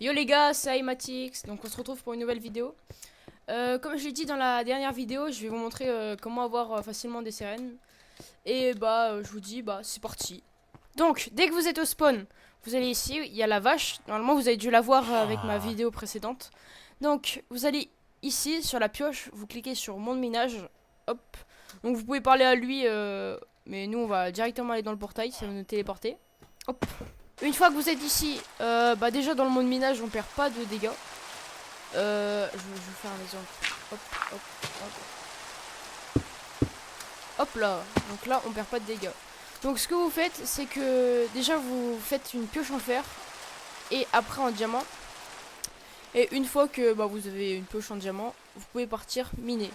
Yo les gars, c'est Imatix, donc on se retrouve pour une nouvelle vidéo. Comme je l'ai dit dans la dernière vidéo, je vais vous montrer comment avoir facilement des sirènes. Et je vous dis, c'est parti. Donc, dès que vous êtes au spawn, vous allez ici, il y a la vache. Normalement, vous avez dû la voir avec ma vidéo précédente. Donc, vous allez ici, sur la pioche, vous cliquez sur monde minage. Hop. Donc, vous pouvez parler à lui, mais nous, on va directement aller dans le portail, ça va nous téléporter. Hop. Une fois que vous êtes ici, déjà dans le monde minage, on perd pas de dégâts. Je vais faire un exemple. Hop, hop, hop. Hop là. Donc là, on perd pas de dégâts. Donc ce que vous faites, c'est que déjà vous faites une pioche en fer et après en diamant. Et une fois que vous avez une pioche en diamant, vous pouvez partir miner.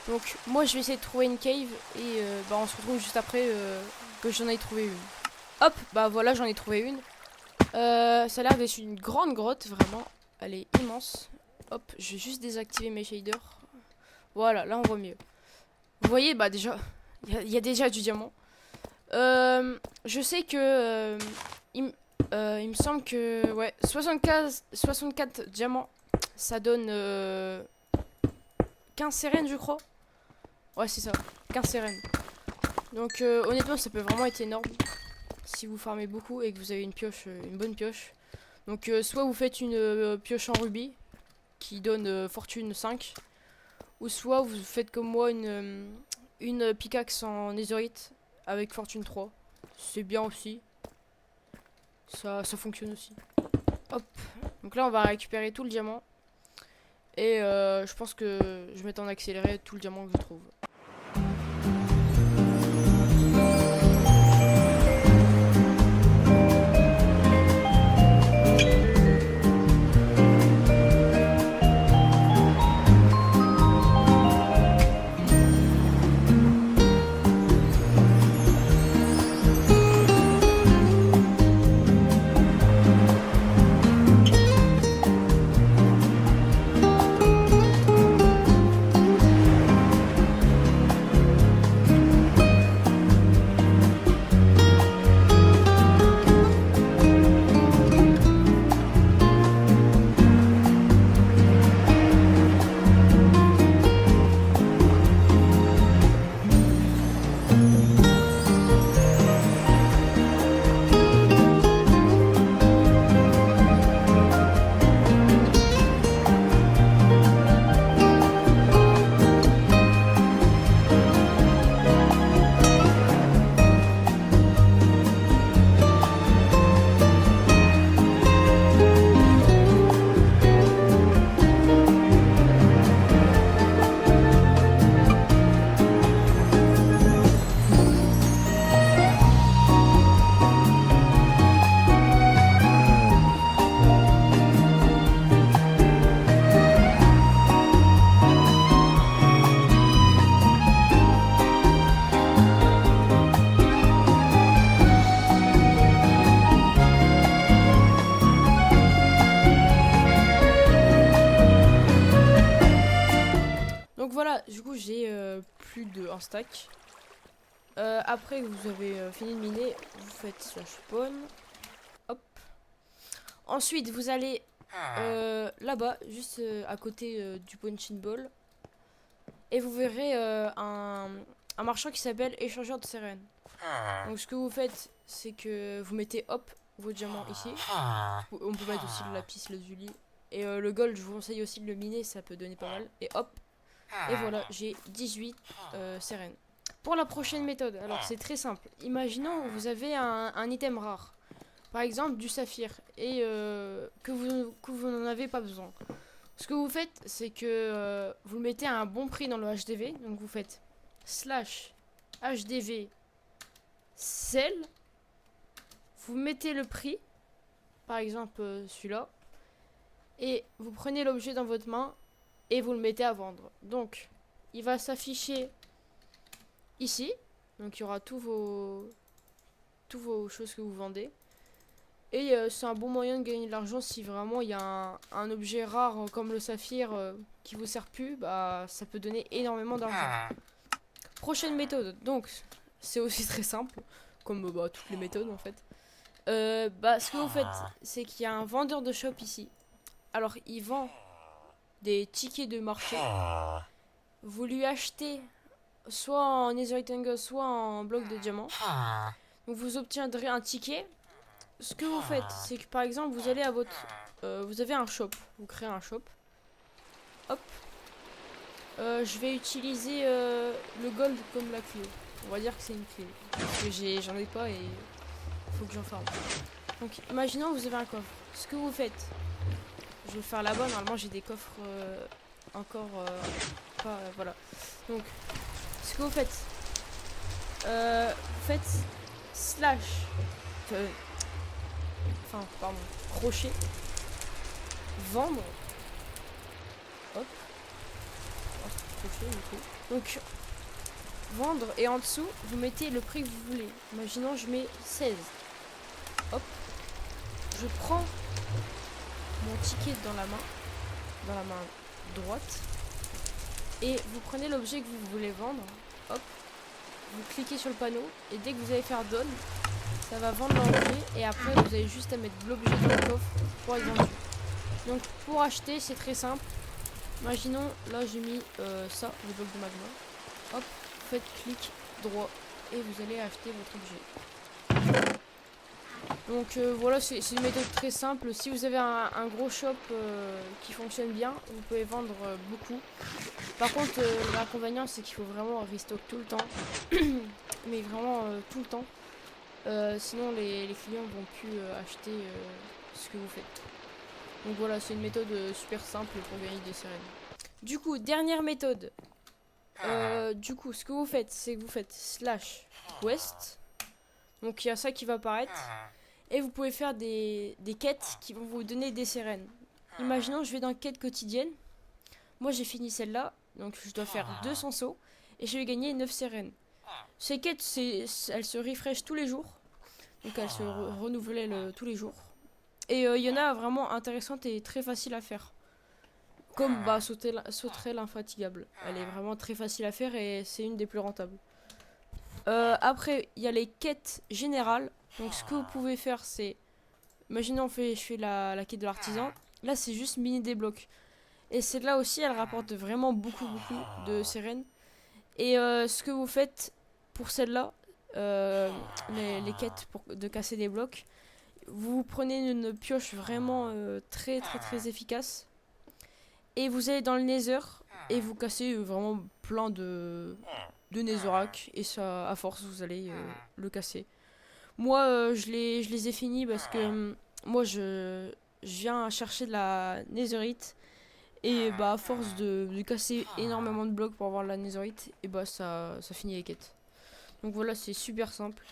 Donc moi je vais essayer de trouver une cave et on se retrouve juste après que j'en ai trouvé une. Hop, voilà, j'en ai trouvé une. Ça a l'air d'être une grande grotte, vraiment. Elle est immense. Hop, je vais juste désactiver mes shaders. Voilà, là on voit mieux. Vous voyez, déjà, il y a déjà du diamant. Je sais que il me semble que ouais, 64 diamants, ça donne 15 sérènes, je crois. Ouais, c'est ça, 15 sérènes. Donc honnêtement, ça peut vraiment être énorme si vous farmez beaucoup et que vous avez une pioche, une bonne pioche. Donc soit vous faites une pioche en rubis qui donne fortune 5, ou soit vous faites comme moi une pickaxe en netherite avec fortune 3. C'est bien aussi. Ça fonctionne aussi. Hop. Donc là on va récupérer tout le diamant. Et je pense que je vais mettre en accéléré tout le diamant que je trouve. Donc voilà, du coup j'ai plus de 1 stack. Après que vous avez fini de miner, vous faites slash spawn. Hop. Ensuite vous allez là-bas, juste à côté du punching ball. Et vous verrez un marchand qui s'appelle échangeur de sirènes. Donc ce que vous faites, c'est que vous mettez hop vos diamants ici. On peut mettre aussi le lapis lazuli. Et le gold, je vous conseille aussi de le miner, ça peut donner pas mal. Et hop. Et voilà, j'ai 18 sirènes. Pour la prochaine méthode, alors c'est très simple. Imaginons vous avez un item rare. Par exemple du saphir. Et que vous n'en avez pas besoin. Ce que vous faites, c'est que vous le mettez à un bon prix dans le HDV. Donc vous faites slash HDV sell. Vous mettez le prix. Par exemple celui-là. Et vous prenez l'objet dans votre main. Et vous le mettez à vendre. Donc il va s'afficher ici. Donc il y aura tous vos choses que vous vendez. Et c'est un bon moyen de gagner de l'argent si vraiment il y a un objet rare comme le saphir qui vous sert plus, ça peut donner énormément d'argent. Prochaine méthode, donc c'est aussi très simple, comme toutes les méthodes en fait. Bah, ce que vous faites, c'est qu'il y a un vendeur de shop ici. Alors, il vend des tickets de marché. Vous lui achetez soit en Netherite Angle, soit en bloc de diamant. Donc, vous obtiendrez un ticket. Ce que vous faites, c'est que par exemple, vous allez à votre... vous avez un shop. Vous créez un shop. Hop. Je vais utiliser le gold comme la clé. On va dire que c'est une clé. Parce que j'en ai pas et il faut que j'en farme. Donc, imaginons que vous avez un coffre. Ce que vous faites, je vais le faire là-bas. Normalement, j'ai des coffres encore pas. Voilà. Donc, ce que vous faites, slash. Pardon. Crochet. Vendre. Hop. Oh, crochet, du coup. Donc, vendre et en dessous, vous mettez le prix que vous voulez. Imaginons, je mets 16. Hop. Je prends mon ticket dans la main droite, et vous prenez l'objet que vous voulez vendre. Hop, vous cliquez sur le panneau et dès que vous allez faire done, ça va vendre l'objet et après vous avez juste à mettre l'objet dans le coffre pour être vendu. Donc pour acheter, c'est très simple. Imaginons là j'ai mis ça, le bloc de magma. Hop, vous faites clic droit et vous allez acheter votre objet. Donc voilà, c'est une méthode très simple. Si vous avez un gros shop qui fonctionne bien, vous pouvez vendre beaucoup. Par contre, l'inconvénient, c'est qu'il faut vraiment restock tout le temps. Mais vraiment tout le temps. Sinon, les clients vont plus acheter ce que vous faites. Donc voilà, c'est une méthode super simple pour gagner des sirènes. Du coup, dernière méthode. Du coup, ce que vous faites, c'est que vous faites slash quest. Donc il y a ça qui va apparaître. Et vous pouvez faire des quêtes qui vont vous donner des sirènes. Imaginons je vais dans quête quotidienne. Moi j'ai fini celle-là. Donc je dois faire 200 sauts. Et je vais gagner 9 sirènes. Ces quêtes, elles se refresh tous les jours. Donc elles se renouvellent tous les jours. Et il y en a vraiment intéressantes et très faciles à faire. Comme sauterelle infatigable. Elle est vraiment très facile à faire et c'est une des plus rentables. Après, il y a les quêtes générales. Donc ce que vous pouvez faire, c'est... Imaginons je fais la quête de l'artisan. Là, c'est juste miner des blocs. Et celle-là aussi, elle rapporte vraiment beaucoup de sirènes. Et ce que vous faites pour celle-là, les quêtes de casser des blocs, vous prenez une pioche vraiment très efficace. Et vous allez dans le Nether et vous cassez vraiment plein de netherrack. Et ça, à force, vous allez le casser. Moi, je les ai finis parce que moi, je viens chercher de la netherite. Et bah, à force de casser énormément de blocs pour avoir la netherite, et bah, ça finit les quêtes. Donc voilà, c'est super simple.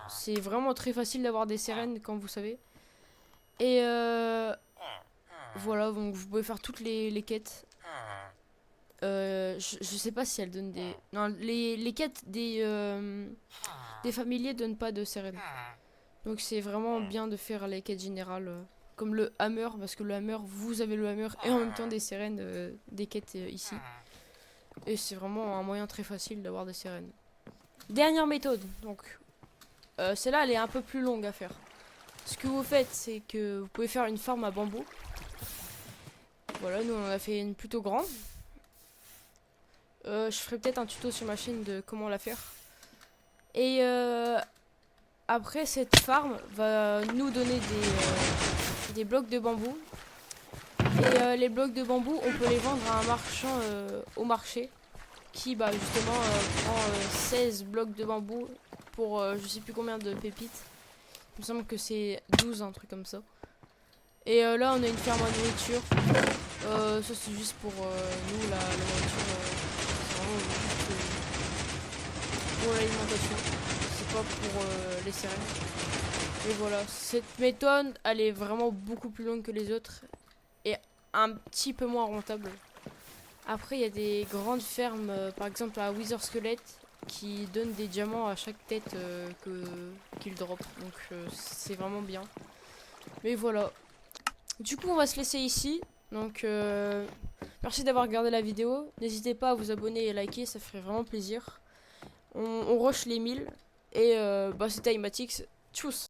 C'est vraiment très facile d'avoir des sirènes, comme vous savez. Et voilà, donc vous pouvez faire toutes les quêtes. Je sais pas si elles donnent des... Non, les quêtes des familiers donnent pas de sirènes. Donc c'est vraiment bien de faire les quêtes générales. Comme le hammer, parce que le hammer, vous avez le hammer et en même temps des sirènes, des quêtes ici. Et c'est vraiment un moyen très facile d'avoir des sirènes. Dernière méthode, donc celle-là elle est un peu plus longue à faire. Ce que vous faites, c'est que vous pouvez faire une farm à bambou. Voilà, nous on a fait une plutôt grande. Je ferai peut-être un tuto sur ma chaîne de comment la faire. Et après, cette farm va nous donner des blocs de bambou. Et les blocs de bambou, on peut les vendre à un marchand au marché. Qui justement prend 16 blocs de bambou pour je sais plus combien de pépites. Il me semble que c'est 12, un truc comme ça. Et là, on a une ferme à nourriture. Ça, c'est juste pour nous, la nourriture. C'est vraiment juste pour l'alimentation. C'est pas pour les sirènes. Et voilà, cette méthode, elle est vraiment beaucoup plus longue que les autres. Et un petit peu moins rentable. Après, il y a des grandes fermes, par exemple à Wither Skelette, qui donnent des diamants à chaque tête qu'ils drop. Donc c'est vraiment bien. Mais voilà. Du coup, on va se laisser ici. Donc merci d'avoir regardé la vidéo. N'hésitez pas à vous abonner et liker, ça ferait vraiment plaisir. On rush les 1000. Et c'était Imatix. Tchuss!